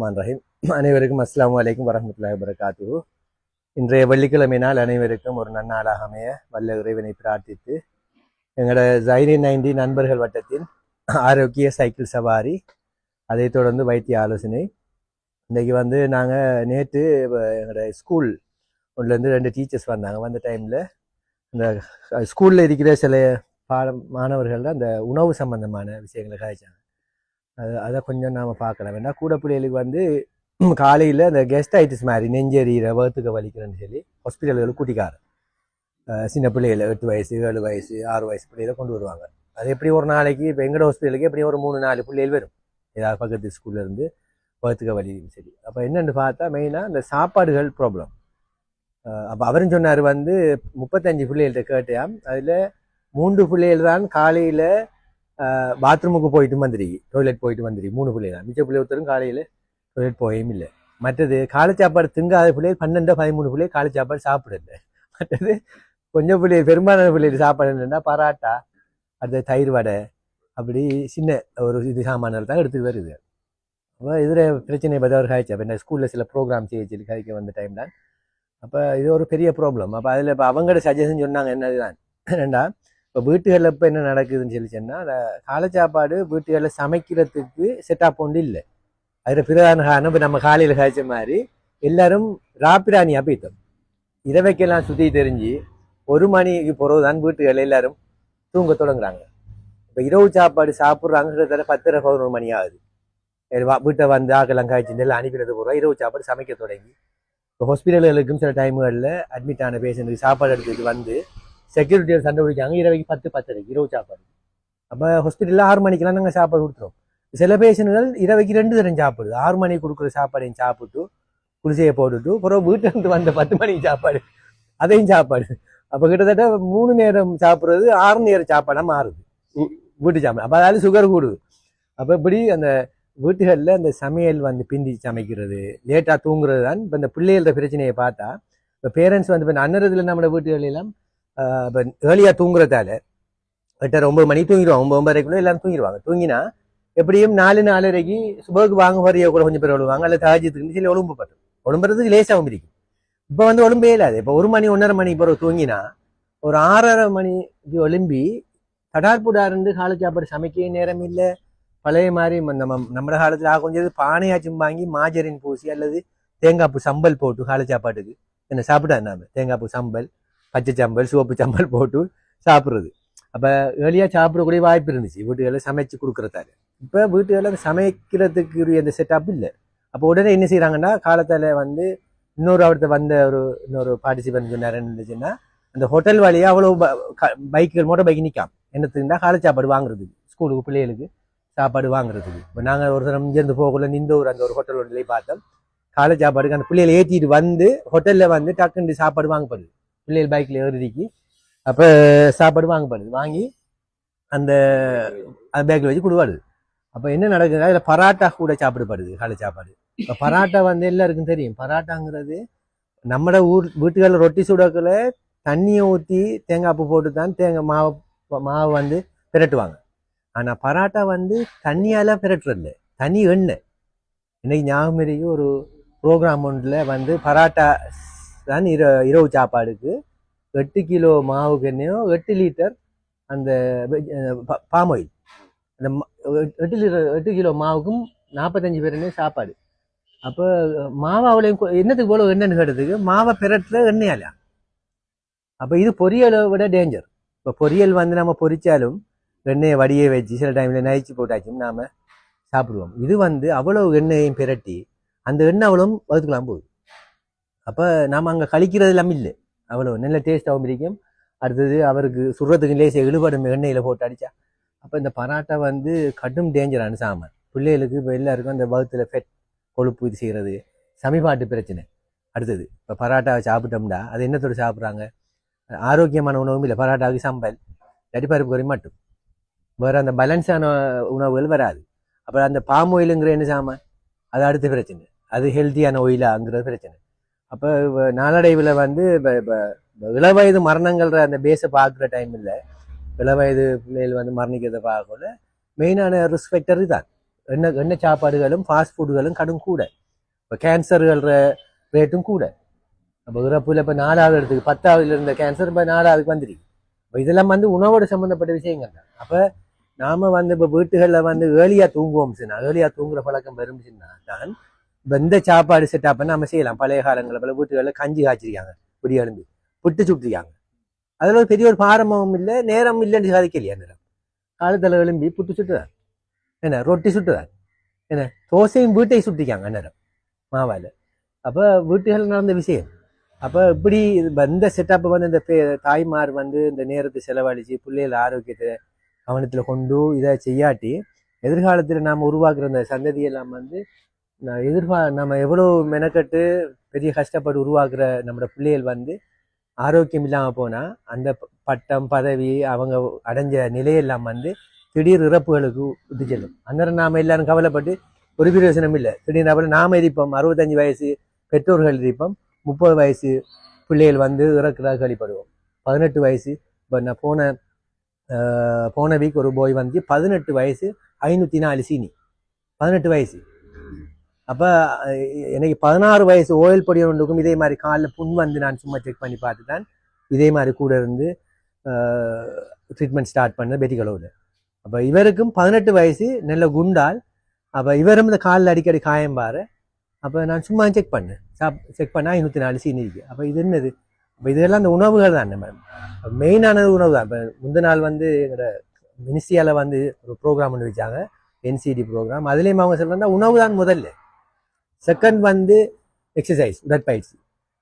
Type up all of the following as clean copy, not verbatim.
ரஹீம். அனைவருக்கும் அஸ்ஸலாமு அலைக்கும் வரஹ்மத்துல்லாஹி வபரகாத்துஹு. இன்றைய வெள்ளிக்கிழமை நாள் அனைவருக்கும் ஒரு நன்னாளாக அமைய வல்ல இறைவனை பிரார்த்தித்து எங்களோட ஜைரி-90 நண்பர்கள் வட்டத்தின் ஆரோக்கிய சைக்கிள் சவாரி, அதை தொடர்ந்து வைத்திய ஆலோசனை. இன்றைக்கு நாங்கள் நேற்று எங்களோட ஸ்கூல் ஒன்றுலேருந்து 2 டீச்சர்ஸ் வந்தாங்க. வந்த டைமில் இந்த ஸ்கூலில் இருக்கிற சில மாணவர்கள் அந்த உணவு சம்பந்தமான விஷயங்களை காய்ச்சாங்க. அதை கொஞ்சம் நாம் பார்க்கலாம். ஏன்னா கூட பிள்ளைகளுக்கு காலையில் அந்த கெஸ்டைட்டிஸ் மாதிரி நெஞ்செறிகிற வகுத்துக்க வலிக்கிறேன்னு சொல்லி ஹாஸ்பிட்டல்களுக்கு கூட்டிக்காரு. சின்ன பிள்ளைகள் 8 வயசு 7 வயசு 6 வயசு பிள்ளைகளை கொண்டு வருவாங்க. அது எப்படி ஒரு நாளைக்கு இப்போ எங்களோட ஹாஸ்பிட்டலுக்கு எப்படி ஒரு 3-4 பிள்ளைகள் வரும், ஏதாவது பக்கத்து ஸ்கூல்லேருந்து வகுத்துக்க வலின்னு சொல்லி. அப்போ என்னென்னு பார்த்தா மெயினாக இந்த சாப்பாடுகள் ப்ராப்ளம். அப்போ அவரும் சொன்னார் 35 பிள்ளைகள்கிட்ட கேட்டாம், அதில் 3 பிள்ளைகள் தான் காலையில் பாத்ரூமுக்கு போயிட்டு வந்துருக்கு, டாய்லெட் போயிட்டு வந்துருக்கு. 3 பிள்ளைகள் தான். மிச்ச பிள்ளை ஒருத்தரும் காலையில் டாய்லெட் போயும் இல்லை. மற்றது காலை சாப்பாடு திங்காத பிள்ளைகள் 12-13 பிள்ளைகள் காலை சாப்பாடு சாப்பிடல. மற்றது கொஞ்சம் பிள்ளைகள் பெரும்பாலான பிள்ளைகள் சாப்பாடு என்னென்னா பராட்டா, அடுத்த தயிர் வடை, அப்படி சின்ன ஒரு இது சாமான்கள் தான் எடுத்துகிட்டு வருது. அப்போ இதில் பிரச்சனை பற்றி அவர் காய்ச்சா. அப்போ இந்த ஸ்கூலில் சில ப்ரோக்ராம் செய்ய காய்க்க வந்த டைம் தான். அப்போ இது ஒரு பெரிய ப்ராப்ளம். அப்போ அதில் இப்போ அவங்களோட சஜஷன் சொன்னாங்க என்னதுதான் ஏன்னா, இப்போ வீட்டுகளில் இப்போ என்ன நடக்குதுன்னு சொல்லி சொன்னால், அந்த காலை சாப்பாடு வீட்டுகளில் சமைக்கிறதுக்கு செட்டப் ஒன்று இல்லை. அதில் பிரதான காரணம் இப்போ நம்ம காலையில் காய்ச்ச மாதிரி எல்லாரும் ராப்பிராணியாக போயிட்டோம். இரவைக்கெல்லாம் சுற்றி தெரிஞ்சு 1 மணிக்கு பிறகு தான் வீட்டுகள் எல்லாரும் தூங்க தொடங்குறாங்க. இப்போ இரவு சாப்பாடு சாப்பிட்றாங்கிறத 10-11 மணி ஆகுது. வீட்டை ஆக்கெல்லாம் காய்ச்சி எல்லாம் அனுப்பினது போகிறோம். இரவு சாப்பாடு சமைக்க தொடங்கி இப்போ ஹாஸ்பிட்டல்களுக்கும் சில டைமுகளில் அட்மிட் ஆன பேஷண்ட்டுக்கு சாப்பாடு எடுத்துட்டு செக்யூரிட்டியை சண்டை பிடிக்காங்க. இரவைக்கு 10-10 இரவு சாப்பாடு. அப்போ ஹாஸ்பிட்டலில் 6 மணிக்கெல்லாம் நாங்கள் சாப்பாடு கொடுத்துருவோம். சில பேஷண்ட்கள் இரவைக்கு 2 தரம் சாப்பிடுது. 6 மணிக்கு கொடுக்குற சாப்பாடையும் சாப்பிட்டு குளிசையை போட்டுட்டு அப்புறம் வீட்டிலேருந்து வந்த 10 மணிக்கு சாப்பாடு, அதையும் சாப்பாடு. அப்போ கிட்டத்தட்ட 3 நேரம் சாப்பிட்றது 6 நேரம் சாப்பாடாக மாறுது வீட்டு சாப்பாடு. அப்போ அதாவது சுகர் கூடுது. அப்போ இப்படி அந்த வீட்டுகளில் அந்த சமையல் பிந்தி சமைக்கிறது, லேட்டாக தூங்குறது தான் இப்போ இந்த பிள்ளைகளோட பிரச்சனையை பார்த்தா. இப்போ பேரண்ட்ஸ் இப்போ அன்னறதுல நம்மளோட வீட்டுகளெல்லாம் இப்போ ஏர்லியாக தூங்குறதால 8-9 மணிக்கு தூங்கிடுவாங்க. 9-9:30 எல்லாரும் தூங்கிடுவாங்க. தூங்கினா எப்படியும் 4-4:30 சுபகுக்கு வாங்க வரைய கூட கொஞ்சம் பேர் ஒழுவாங்க. அல்லது தாஜத்துக்கு சொல்லி ஒழும்புறதுக்கு லேசாகவும் இருக்கும். இப்போ ஒழும்பே இல்லாது. இப்போ 1 மணி 1:30 மணிக்கு பிறகு தூங்கினா ஒரு 6:30 மணிக்கு ஒழும்பி தடார்புடாருந்து காலை சாப்பாடு சமைக்க நேரம் இல்லை. பழைய மாதிரி நம்ம காலத்தில் கொஞ்சம் பானையாச்சும் வாங்கி மாஜரின் பூசி அல்லது தேங்காய்ப்பூ சம்பல் போட்டு காலை சாப்பாட்டுக்கு என்ன சாப்பிட்டா நாம தேங்காய்ப்பூ சம்பல், பச்சை சம்பல், சிவப்பு சம்பல் போட்டு சாப்பிட்றது. அப்போ ஏர்லியாக சாப்பிடக்கூடிய வாய்ப்பு இருந்துச்சு வீட்டுகளில் சமைச்சு கொடுக்குறதால. இப்போ வீட்டுகளில் சமைக்கிறதுக்கு அந்த செட்டப் இல்லை. அப்போ உடனே என்ன செய்கிறாங்கன்னா, காலத்தில் இன்னொரு இன்னொரு பார்ட்டிசிபென்ட் சொன்னார் இருந்துச்சுன்னா, அந்த ஹோட்டல் வழியாக அவ்வளோ பைக்குகள் மோட்டர் பைக் நிற்காம என்னத்துக்குன்னா காலை சாப்பாடு வாங்குறதுக்கு, ஸ்கூலுக்கு பிள்ளைகளுக்கு சாப்பாடு வாங்குறதுக்கு. இப்போ நாங்கள் ஒரு தரம் இங்கேருந்து போகக்குள்ள அந்த ஒரு ஹோட்டல் ஒன்றிலே பார்த்தோம். காலை சாப்பாடுக்கு அந்த பிள்ளைகளை ஏற்றிட்டு ஹோட்டலில் டக்குன்னு சாப்பாடு வாங்கப்படுது. பிள்ளைகள் பைக்கில் ஏறிக்கி அப்போ சாப்பாடு வாங்கப்படுது. வாங்கி அந்த பேக்கில் வச்சு கொடுவாடுது. அப்போ என்ன நடக்குதுன்னா, அதில் பராட்டா கூட சாப்பிடப்படுது காலை சாப்பாடு. இப்போ பராட்டா எல்லாருக்கும் தெரியும். பராட்டாங்கிறது நம்மளோட வீட்டுகளில் ரொட்டி சுடக்குள்ள தண்ணியை ஊற்றி தேங்காய் பூ போட்டு தான் மாவு பிரட்டுவாங்க. ஆனால் பராட்டா தண்ணியால் பிரட்டுறதில்ல, தனி எண்ணெய். இன்னைக்கு ஞாபகம் ஒரு ப்ரோக்ராம் ஒன்றில் பராட்டா தான் இரவு சாப்பாடுக்கு 8 கிலோ மாவுக்கு எண்ணெயோ 8 லிட்டர் அந்த பாம் ஆயில். அந்த 8 கிலோ மாவுக்கும் 45 பேர் எண்ணெய் சாப்பாடு. அப்போ மாவை அவ்வளோ என்னத்துக்கு போல எண்ணெய்னு கேட்டதுக்கு மாவை பிரட்டுற எண்ணெயால. அப்போ இது பொரியலை விட டேஞ்சர். இப்போ பொரியல் நம்ம பொரிச்சாலும் எண்ணெயை வடியை வச்சு சில டைமில் நைச்சி போட்டாச்சும் நாம் சாப்பிடுவோம். இது அவ்வளோ எண்ணெயையும் பிரட்டி அந்த எண்ணெய் அவ்வளோ வகுத்துக்கலாம் போகுது. அப்போ நாம் அங்கே கழிக்கிறது எல்லாமே இல்லை. அவ்வளோ நல்ல டேஸ்ட்டாகவும் இருக்கும். அடுத்தது அவருக்கு சுடுறதுக்கு லேச இழுபடும் எண்ணெயில் போட்டு அடித்தா. அப்போ இந்த பராட்டா கடும் டேஞ்சரான சாமான். பிள்ளைகளுக்கு இப்போ எல்லாருக்கும் அந்த வகுத்தில் ஃபெட் கொழுப்பு இது செய்கிறது, சமிபாட்டு பிரச்சனை. அடுத்தது இப்போ பராட்டாவை சாப்பிட்டோம்னா அது என்னத்தோடு சாப்பிட்றாங்க, ஆரோக்கியமான உணவும் இல்லை. பராட்டாவுக்கு சம்பல், அடிப்பருப்பு கறி மட்டும், வேறு அந்த பேலன்ஸான உணவுகள் வராது. அப்புறம் அந்த பாம் ஆயிலுங்கிற என்ன சாமான், அது அடுத்த பிரச்சனை. அது ஹெல்த்தியான ஆயிலாங்கிறது பிரச்சனை. அப்போ நாளடைவில் இளவயது மரணங்கள்ற அந்த பேஸை பார்க்குற டைம் இல்லை. இளவயது பிள்ளைகள் மரணிக்கிறத பார்க்கல மெயினான ரிஸ்க் ஃபேக்டர் தான். எண்ணெய் சாப்பாடுகளும் ஃபாஸ்ட் ஃபுட்டுகளும் கடும் கூட. இப்போ கேன்சர்கள் ரேட்டும் கூட. அப்போ இறப்புல இப்போ 4வது இடத்துக்கு 10ஆவதுல இருந்த கேன்சர் இப்போ 4ஆவதுக்கு வந்துருக்கு. இப்போ இதெல்லாம் உணவோடு சம்மந்தப்பட்ட விஷயங்கள் தான். அப்போ நாம இப்போ வீட்டுகளில் ஏர்லியாக தூங்குவோம் சொன்னா, ஏர்லியாக தூங்குற பழக்கம் வரும்னா தான் இப்போ இந்த சாப்பாடு செட்டப் நம்ம செய்யலாம். பழைய காலங்களில் பல வீட்டுகளில் கஞ்சி காய்ச்சிருக்காங்க, புடி எழும்பி புட்டு சுட்டுருக்காங்க. அதில் ஒரு பெரிய ஒரு பாரம்பமும் இல்லை, நேரம் இல்லைன்னு சாதிக்கலையா. நேரம் காலத்தில் எழும்பி புட்டு சுட்டுதான், என்ன ரொட்டி சுட்டுதான், என்ன தோசையும் வீட்டை சுட்டிக்காங்க நேரம் மாவால். அப்போ வீட்டுகள் நடந்த விஷயம். அப்போ இப்படி இந்த செட்டப்பை இந்த தாய்மார் இந்த நேரத்தை செலவழித்து பிள்ளைகள் ஆரோக்கியத்தை கவனத்தில் கொண்டு இதை செய்யாட்டி எதிர்காலத்தில் நாம் உருவாக்குற அந்த சந்ததியெல்லாம் நம்ம எவ்வளோ மெனக்கட்டு பெரிய கஷ்டப்பட்டு உருவாக்குற நம்மளோட பிள்ளைகள் ஆரோக்கியம் இல்லாமல் போனால் அந்த பட்டம் பதவி அவங்க அடைஞ்ச நிலையெல்லாம் திடீர் இறப்புகளுக்கு விட்டு செல்லும். அந்நேரம் நாம் எல்லாரும் கவலைப்பட்டு ஒரு பிரயோசனம் இல்லை. திடீர்னு அப்புறம் நாம் இருப்போம் 65 வயசு பெற்றோர்கள் இருப்போம், 30 வயசு பிள்ளைகள் இறக்குறாக கழிப்படுவோம். 18 வயசு இப்போ நான் போன வீக் ஒரு போய் 18 வயசு 504 சீனி, 18 வயசு. அப்போ எனக்கு 16 வயசு ஓயில் பொடி ஒன்றுக்கும் இதே மாதிரி காலில் புண் நான் சும்மா செக் பண்ணி பார்த்து தான் இதே மாதிரி கூட இருந்து ட்ரீட்மெண்ட் ஸ்டார்ட் பண்ண பெட்டிகளோடு. அப்போ இவருக்கும் 18 வயசு நல்ல குண்டால். அப்போ இவரும் இந்த காலில் அடிக்கடி காயம் பாரு. அப்போ நான் சும்மா செக் பண்ணேன், செக் பண்ணால் 504 சீனி இருக்கு. அப்போ இது என்னது? அப்போ இதெல்லாம் அந்த உணவுகள் தான் நம்ம மெயினானது உணவு தான். இப்போ முந்த நாள் எங்களோட மினிஸ்ட்ரியால் ஒரு ப்ரோக்ராம் ஒன்று வச்சாங்க, NCD ப்ரோக்ராம். அதுலேயும் அவங்க சொல்கிறாங்க உணவு தான் முதல்ல, செகண்ட் எக்ஸசைஸ், உடற்பயிற்சி.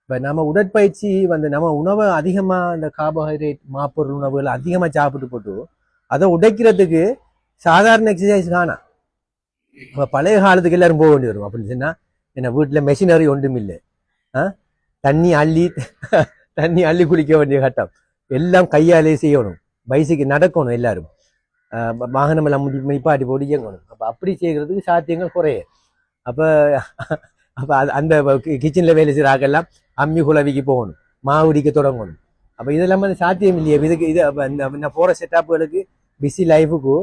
இப்போ நம்ம உடற்பயிற்சி நம்ம உணவை அதிகமாக இந்த கார்போஹைட்ரேட் மாப்பொருள் உணவுகள் அதிகமாக சாப்பிட்டு போட்டு அதை உடைக்கிறதுக்கு சாதாரண எக்ஸசைஸ் காணா. இப்போ பழைய காலத்துக்கு எல்லாரும் போக வேண்டி வரும். அப்படின்னு சொன்னால் என்ன வீட்டில் மெஷினரி ஒன்றும் இல்லை, தண்ணி அள்ளி குளிக்க வேண்டிய கட்டம், எல்லாம் கையாலே செய்யணும், பைசிக்கு நடக்கணும், எல்லாரும் வாகனம் எல்லாம் நிப்பாட்டி போட்டு இயங்கணும். அப்போ அப்படி செய்கிறதுக்கு சாத்தியங்கள் குறைய. அப்போ அந்த கிச்சனில் வேலை செய்கிறாக்கெல்லாம் அம்மி குழவிக்கு போகணும், மாவுடிக்க தொடங்கணும். அப்போ இதெல்லாம் சாத்தியம் இல்லையே. இதுக்கு இது இந்த போகிற செட்டப்புகளுக்கு பிஸி லைஃபுக்கு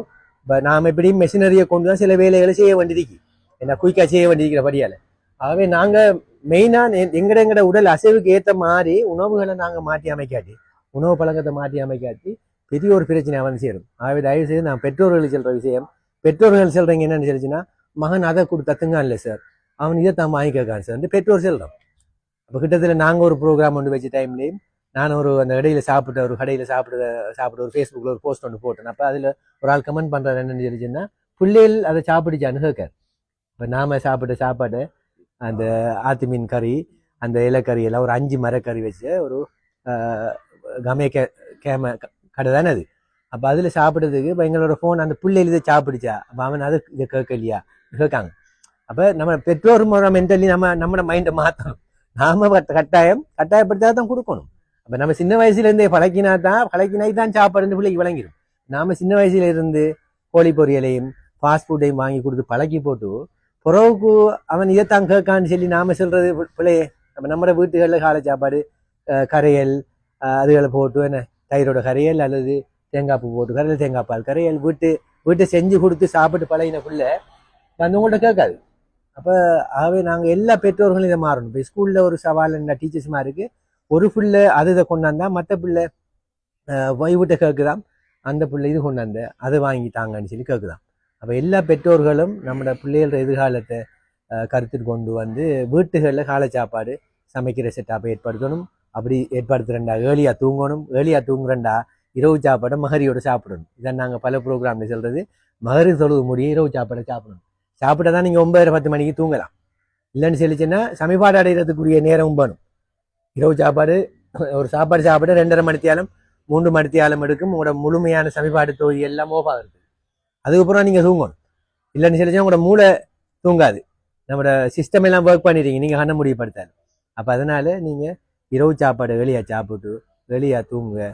இப்போ நாம் எப்படியும் மெஷினரியை கொண்டு தான் சில வேலைகளை செய்ய வேண்டியிருக்கு, என்ன குயிக்காக செய்ய வேண்டியிருக்கிற படியால். ஆகவே நாங்கள் மெயினாக எங்கட உடல் அசைவுக்கு ஏற்ற மாதிரி உணவுகளை நாங்கள் மாற்றி அமைக்காட்டி, உணவு பழக்கத்தை மாற்றி அமைக்காட்டி பெரிய ஒரு பிரச்சனை சேரும். ஆகவே தயவு செய்து நான் பெற்றோர்கள் சொல்கிற விஷயம், பெற்றோர்கள் சொல்கிறீங்க என்னென்னு சொல்லிச்சுன்னா, மகன் அதை கொடுத்தத்துங்க இல்லை சார், அவன் இதை தான் வாங்கிக்கான் சார் பெற்றோர் சொல்கிறோம். அப்போ கிட்டத்தட்ட நாங்கள் ஒரு ப்ரோக்ராம் ஒன்று வச்ச டைம்லேயும் நான் அந்த இடையில ஒரு கடையில் சாப்பிட்டு ஒரு ஃபேஸ்புக்கில் ஒரு போஸ்ட் ஒன்று போட்டேன். அப்போ அதில் ஒரு ஆள் கமெண்ட் பண்ணுறாரு என்னென்னு சொல்லிச்சுன்னா, பிள்ளைகள் அதை சாப்பிடுச்சான்னு கேட்கார். இப்போ நாம் சாப்பிட்ட சாப்பாடு அந்த ஆத்து மீன் கறி, அந்த இலைக்கறி எல்லாம் ஒரு 5 மரக்கறி வச்சு ஒரு கேம கடை தானே அது. அப்போ அதில் சாப்பிட்றதுக்கு இப்போ எங்களோட ஃபோன் அந்த பிள்ளைகள் இதை சாப்பிடுச்சா, அப்போ அவன் அதை இதை கேட்கலையா கேட்காங்க. அப்போ நம்ம பெற்றோர் மென்டலி நம்மளோட மைண்டை மாற்றணும். நாம கட்டாயப்படுத்தா தான் கொடுக்கணும். அப்போ நம்ம சின்ன வயசுலேருந்தே பழக்கினாய் தான் சாப்பாடுன்னு பிள்ளைக்கு விளங்கிடும். நாம் சின்ன வயசுல இருந்து கோழி பொரியலையும் ஃபாஸ்ட் ஃபுட்டையும் வாங்கி கொடுத்து பழக்கி போட்டு புறவுக்கு அவன் இதைத்தான் கேட்கான்னு சொல்லி நாம சொல்றது பிள்ளையே. நம்ம வீட்டுகளில் காலை சாப்பாடு கரையல் அதுகளை போட்டு என்ன தயிரோட கரையல் அல்லது தேங்காய் பூ போட்டு கரையல், தேங்காய் பால் கரையல் வீட்டை செஞ்சு கொடுத்து சாப்பிட்டு பழகின பிள்ளை உங்கள்கிட்ட கேட்காது. அப்போ ஆகவே நாங்கள் எல்லா பெற்றோர்களும் இதை மாறணும். இப்போ ஸ்கூலில் ஒரு சவால் என்ன டீச்சர்ஸ்மா இருக்கு, ஒரு பிள்ளை அதை கொண்டாந்தா மற்ற பிள்ளை வீட்டை கேட்குதான், அந்த பிள்ளை இது கொண்டாந்து அதை வாங்கிட்டாங்கன்னு சொல்லி கேட்குதான். அப்போ எல்லா பெற்றோர்களும் நம்மளோட பிள்ளைகளோட எதிர்காலத்தை கருத்தில் கொண்டு வீட்டுகளில் காலை சாப்பாடு சமைக்கிற செட்டாப்பை ஏற்படுத்தணும். அப்படி ஏற்படுத்துறேன்டா ஏர்லியாக தூங்கணும், ஏர்லியாக தூங்குறேன்டா இரவு சாப்பாடை மகரியோடு சாப்பிடணும். இதான் நாங்கள் பல ப்ரோக்ராமில் சொல்கிறது. மகரி தொழுது முடியும் இரவு சாப்பாடை சாப்பிடணும். சாப்பிட்டா தான் நீங்கள் 9:10 மணிக்கு தூங்கலாம். இல்லைன்னு சொல்லிச்சுன்னா சமைப்பாடு அடைகிறதுக்குரிய நேரம் வேணும். இரவு சாப்பாடு ஒரு சாப்பாடு சாப்பிட 2.5 மணித்தியாலம் 3 மணித்தியாலம் எடுக்கும். உங்களோட முழுமையான சமைப்பாடு தொகுதி எல்லாம் ஓஃபாகிறது. அதுக்கப்புறம் நீங்கள் தூங்கணும். இல்லைன்னு சொல்லிச்சா உங்களோட மூளை தூங்காது. நம்மளோட சிஸ்டம் எல்லாம் ஒர்க் பண்ணிடுறீங்க நீங்கள் கண்ண முடிவுபடுத்தாது. அப்போ அதனால நீங்கள் இரவு சாப்பாடு வெளியாக சாப்பிட்டு வெளியாக தூங்குங்க.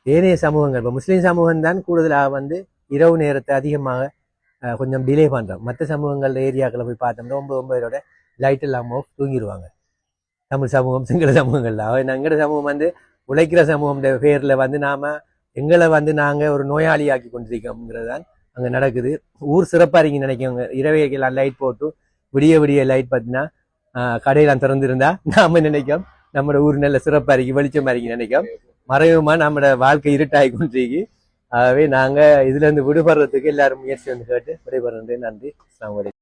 ஏனைய சமூகங்கள் இப்போ முஸ்லீம் சமூகம் தான் கூடுதலாக இரவு நேரத்தை அதிகமாக கொஞ்சம் டிலே பண்ணுறோம். மற்ற சமூகங்கள் ஏரியாக்களை போய் பார்த்தோம்னா 9 லைட் இல்லாமல் தூங்கிடுவாங்க. தமிழ் சமூகம் சிங்கள சமூகங்கள்ல எங்களோட சமூகம் உழைக்கிற சமூகம் பேரில் நாம் எங்களை நாங்கள் ஒரு நோயாளியாக்கி கொண்டிருக்கோங்கிறது தான் அங்கே நடக்குது. ஊர் சிறப்பாக இருக்கீங்கன்னு நினைக்கவங்க. இரவைக்கெல்லாம் லைட் போட்டு விடிய விடிய லைட் பார்த்தீங்கன்னா கடையெல்லாம் திறந்துருந்தா நாம நினைக்கும் நம்மளோட ஊர் நல்ல சிறப்பாக இருக்கு, வெளிச்சமாக இருக்குன்னு நினைக்கும். மறைவுமா நம்மளோட வாழ்க்கை இருட்டாகி கொண்டிருக்கு. ஆகவே நாங்கள் இதுலேருந்து விடுபடுறதுக்கு எல்லாரும் முயற்சி வந்து கேட்டு விடைபெறுறேன். நன்றி. அஸ்ஸலாமு அலைக்கும்.